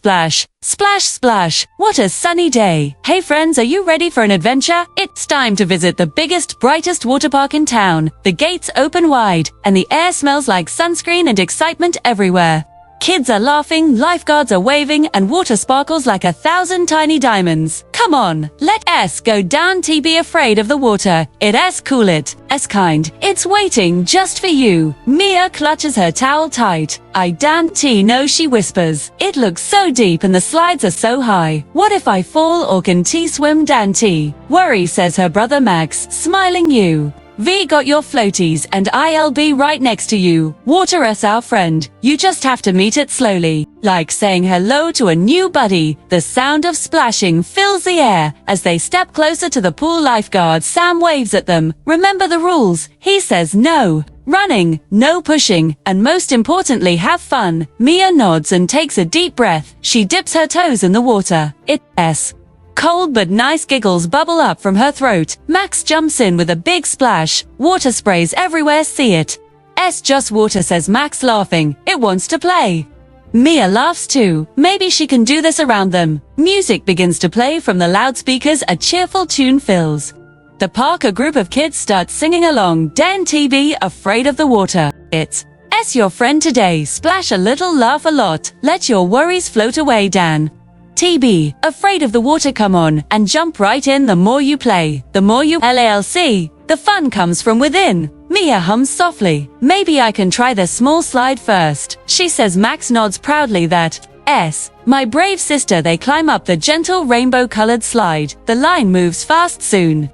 splash. Splash, splash. What a sunny day. Hey friends, are you ready for an adventure? It's time to visit the biggest, brightest water park in town. The gates open wide, and the air smells like sunscreen and excitement everywhere. Kids are laughing, lifeguards are waving, and water sparkles like 1,000 tiny diamonds. Come on, let S go down. T be afraid of the water. It S cool it. S kind. It's waiting just for you. Mia clutches her towel tight. I don't know, she whispers. It looks so deep and the slides are so high. What if I fall, or can T swim? Dante. Worry, says her brother Max, smiling you. V got your floaties and I'll be right next to you. Water us our friend. You just have to meet it slowly. Like saying hello to a new buddy. The sound of splashing fills the air. As they step closer to the pool, lifeguard Sam waves at them. Remember the rules. He says no running, no pushing, and most importantly, have fun. Mia nods and takes a deep breath. She dips her toes in the water. It's cold but nice. Giggles bubble up from her throat. Max jumps in with a big splash. Water sprays everywhere, see it. S just water, says Max, laughing. It wants to play. Mia laughs too. Maybe she can do this around them. Music begins to play from the loudspeakers. A cheerful tune fills the park. A group of kids start singing along. Dan TB afraid of the water. It's S your friend today. Splash a little, laugh a lot. Let your worries float away. Dan TB, afraid of the water. Come on and jump right in. The more you play, the more you LALC. The fun comes from within. Mia hums softly. Maybe I can try the small slide first, she says. Max nods proudly. That S, my brave sister. They climb up the gentle rainbow-colored slide. The line moves fast soon.